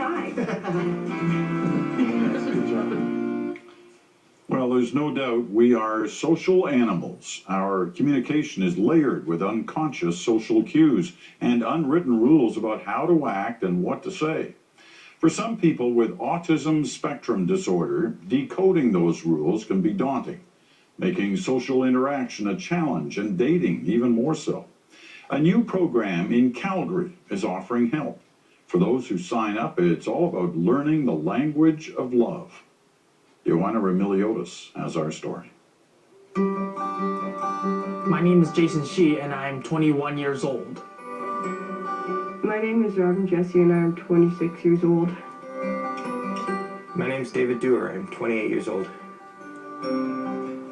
side. Well, there's no doubt we are social animals. Our communication is layered with unconscious social cues and unwritten rules about how to act and what to say. For some people with autism spectrum disorder, decoding those rules can be daunting, making social interaction a challenge and dating even more so. A new program in Calgary is offering help. For those who sign up, it's all about learning the language of love. Joanna Remiliotis has our story. My name is Jason Shee, and I'm 21 years old. My name is Robin Jesse, and I'm 26 years old. My name is David Dewar. I'm 28 years old.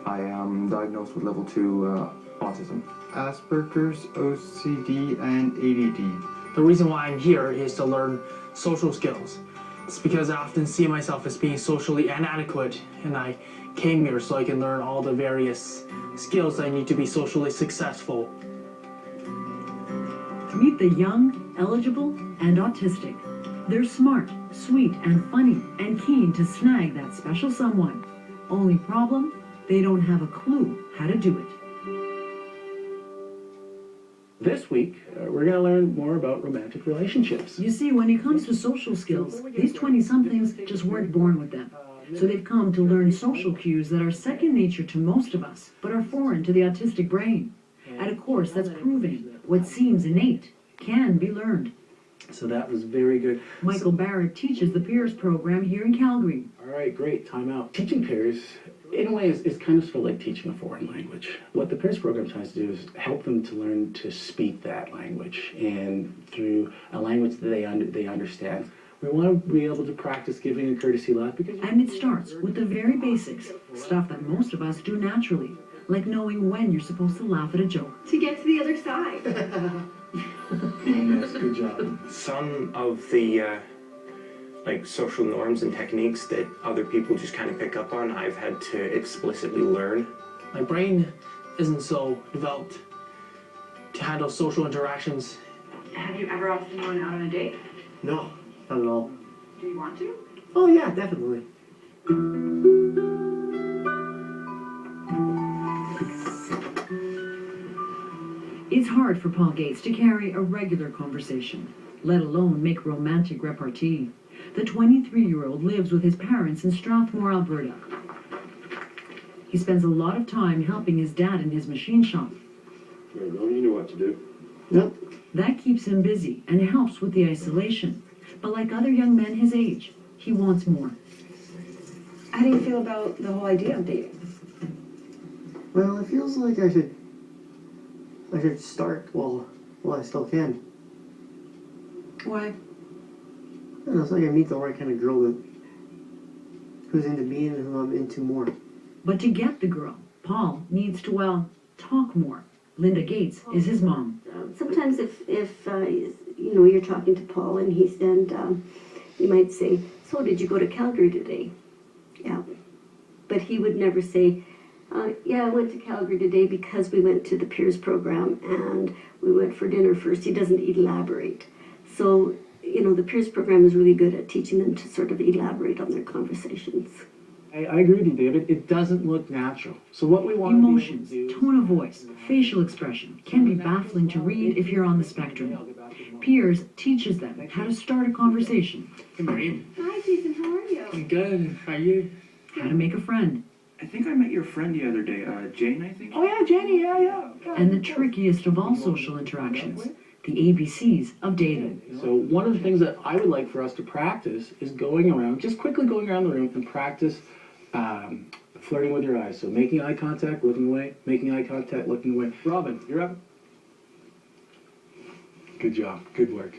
I am diagnosed with level 2 autism. Asperger's, OCD, and ADD. The reason why I'm here is to learn social skills. It's because I often see myself as being socially inadequate, and I came here so I can learn all the various skills I need to be socially successful. Meet the young, eligible, and autistic. They're smart, sweet, and funny, and keen to snag that special someone. Only problem, they don't have a clue how to do it. This week, we're going to learn more about romantic relationships. You see, when it comes to social skills, these 20-somethings just weren't born with them. So they've come to learn social cues that are second nature to most of us, but are foreign to the autistic brain. At a course that's proving what seems innate can be learned. So that was very good. Michael Barrett teaches the peers program here in Calgary. All right, great. Time out. Teaching peers, in a way, is kind of sort of like teaching a foreign language. What the peers program tries to do is help them to learn to speak that language, and through a language that they understand. We want to be able to practice giving a courtesy laugh because... And it starts with the very basics, stuff that most of us do naturally, like knowing when you're supposed to laugh at a joke. To get to the other side. Yes, good job. Some of the like social norms and techniques that other people just kind of pick up on, I've had to explicitly learn. My brain isn't so developed to handle social interactions. Have you ever asked anyone out on a date? No, not at all. Do you want to? Oh yeah, definitely. It's hard for Paul Gates to carry a regular conversation, let alone make romantic repartee. The 23-year-old lives with his parents in Strathmore, Alberta. He spends a lot of time helping his dad in his machine shop. There you go, you know what to do. Yep. That keeps him busy and helps with the isolation. But like other young men his age, he wants more. How do you feel about the whole idea of dating? Well, it feels like I should start while I still can. Why? I don't know, it's like I meet the right kind of girl who's into me and who I'm into more. But to get the girl, Paul needs to, well, talk more. Linda Gates is his mom. Sometimes if you know, you're talking to Paul and you might say, so did you go to Calgary today? Yeah. But he would never say, yeah, I went to Calgary today because we went to the peers program and we went for dinner first. He doesn't elaborate. So, you know, the peers program is really good at teaching them to sort of elaborate on their conversations. I agree with you, David. It doesn't look natural. So what we want Emotions, to do... tone of voice, facial expression can be baffling to read if you're on the spectrum. Peers teaches them how to start a conversation. Good morning. Hi, Jason. How are you? I'm good. How are you? How to make a friend. I think I met your friend the other day, Jane, I think. Oh yeah, Jenny, yeah. And the trickiest of all social interactions, the ABCs of dating. So one of the things that I would like for us to practice is just quickly going around the room and practice flirting with your eyes. So making eye contact, looking away, making eye contact, looking away. Robin, you're up. Good job. Good work.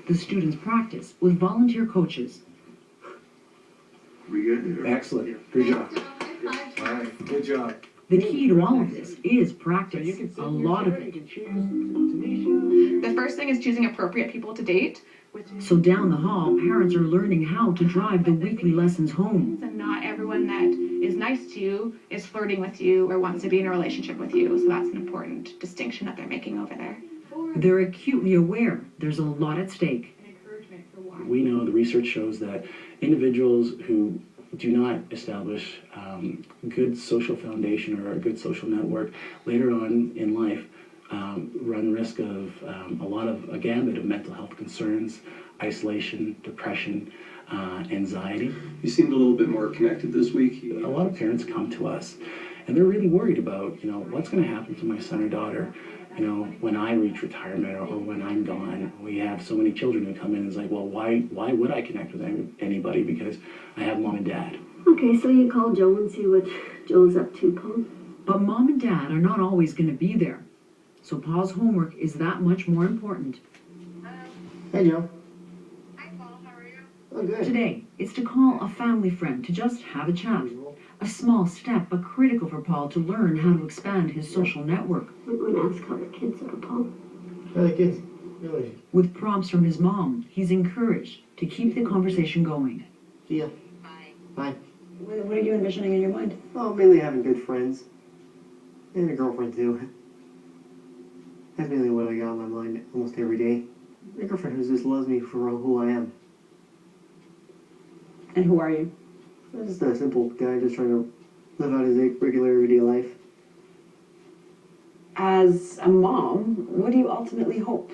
The students practice with volunteer coaches. We good? Excellent. Good job. All right. Good job. The key to all of this is practice, a lot of it. The first thing is choosing appropriate people to date. So down the hall, parents are learning how to drive the weekly lessons home. And not everyone that is nice to you is flirting with you or wants to be in a relationship with you. So that's an important distinction that they're making over there. They're acutely aware there's a lot at stake. We know the research shows that individuals who do not establish good social foundation or a good social network later on in life run risk of a gamut of mental health concerns, isolation, depression, anxiety. You seemed a little bit more connected this week. A lot of parents come to us and they're really worried about, what's going to happen to my son or daughter, when I reach retirement or when I'm gone. We have so many children who come in and it's like, well, why would I connect with anybody because I have mom and dad? Okay, so you call Joe and see what Joe's up to, Paul. But mom and dad are not always going to be there. So Paul's homework is that much more important. Hey, Joe. Hi, Paul. How are you? Oh, good. Today, it's to call a family friend to just have a chat. A small step, but critical for Paul to learn how to expand his social network. I'm going to ask how the kids are, Paul. How are the kids? Really? With prompts from his mom, he's encouraged to keep the conversation going. See ya. Bye. Bye. What are you envisioning in your mind? Oh, mainly having good friends. And a girlfriend, too. That's mainly what I got on my mind almost every day. A girlfriend who just loves me for who I am. And who are you? I'm just a simple guy just trying to live out his regular everyday life. As a mom, what do you ultimately hope?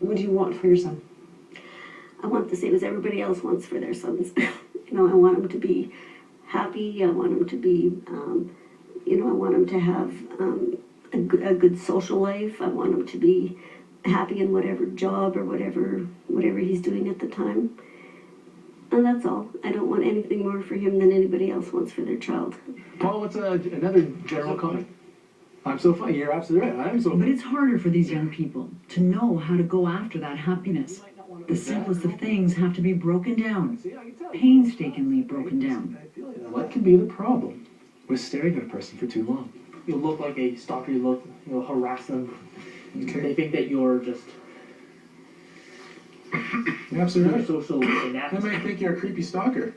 What do you want for your son? I want the same as everybody else wants for their sons. I want them to be happy. I want them to be, I want them to have a good social life. I want him to be happy in whatever job or whatever he's doing at the time. And that's all. I don't want anything more for him than anybody else wants for their child. Paul, what's another general comment? I'm so funny. You're absolutely right. I'm so But it's harder for these young people to know how to go after that happiness. The simplest of things have to be broken down, painstakingly broken down. What could be the problem with staring at a person for too long? You look like a stalker. You'll harass them. Okay. They think that you're just Absolutely right. social They inept. might think you're a creepy stalker.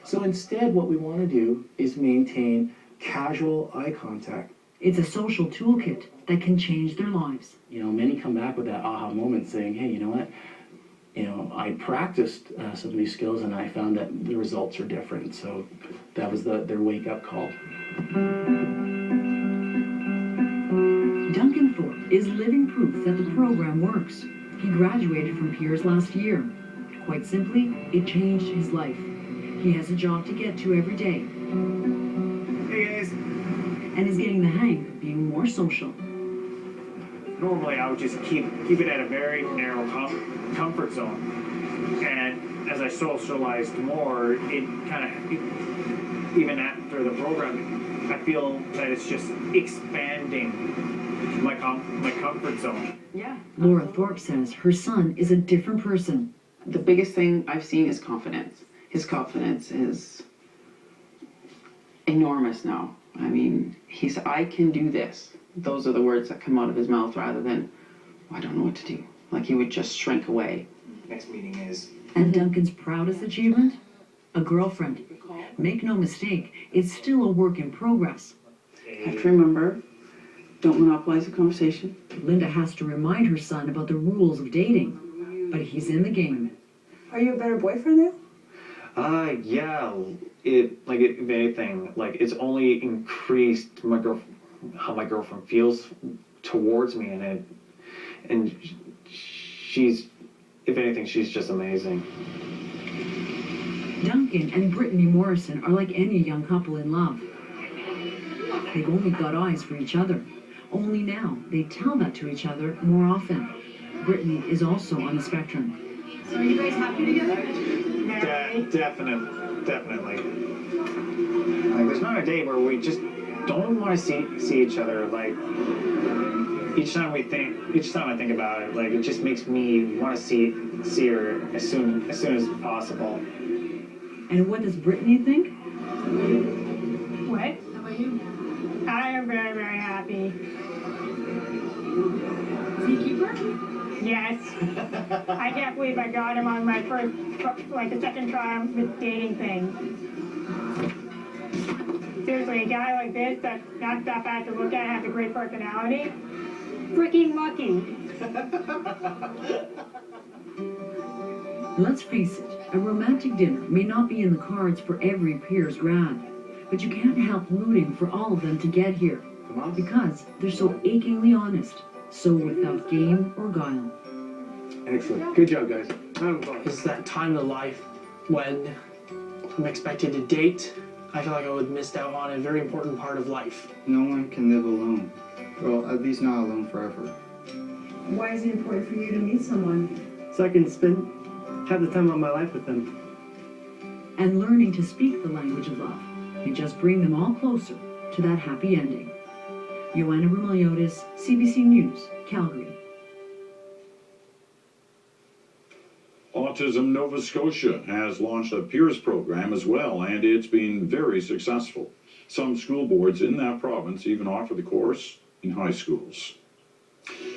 So instead, what we want to do is maintain casual eye contact. It's a social toolkit that can change their lives. Many come back with that aha moment saying, hey, you know what? I practiced some of these skills and I found that the results are different. So that was their wake-up call. Duncan Thorpe is living proof that the program works. He graduated from Piers last year. Quite simply, it changed his life. He has a job to get to every day. Hey guys. And is getting the hang of being more social. Normally I would just keep it at a very narrow comfort zone. And as I socialized more, it kind of, even after the program, I feel that it's just expanding my comfort zone. Yeah. Laura Thorpe says her son is a different person. The biggest thing I've seen is confidence. His confidence is enormous now. I mean, I can do this. Those are the words that come out of his mouth rather than, I don't know what to do. Like he would just shrink away. Next meeting is... And Duncan's proudest achievement? A girlfriend. Make no mistake, it's still a work in progress. Have to remember, don't monopolize the conversation. Linda has to remind her son about the rules of dating, but he's in the game. Are you a better boyfriend now? Yeah. If anything, it's only increased how my girlfriend feels towards me, and she's, if anything, she's just amazing. Duncan and Brittany Morrison are like any young couple in love. They've only got eyes for each other. Only now they tell that to each other more often. Brittany is also on the spectrum. So are you guys happy together? Definitely. There's not a day where we just don't want to see each other. Each time I think about it, it just makes me want to see her as soon as possible. And what does Brittany think? What? How about you? I am very, very happy. Does he keep her? Yes. I can't believe I got him on my first, the second try with dating thing. Seriously, a guy like this that's not that bad to look at, has a great personality. Freaking lucky. Let's face it, a romantic dinner may not be in the cards for every Piers grad, but you can't help rooting for all of them to get here, because they're so achingly honest, so without game or guile. Excellent. Good job, guys. It's that time of life when I'm expected to date. I feel like I would miss out on a very important part of life. No one can live alone. Well, at least not alone forever. Why is it important for you to meet someone? So I can have the time of my life with them. And learning to speak the language of love may just bring them all closer to that happy ending. Joanna Rumeliotis, CBC News, Calgary. Autism Nova Scotia has launched a peers program as well, and it's been very successful. Some school boards in that province even offer the course in high schools.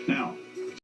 Now,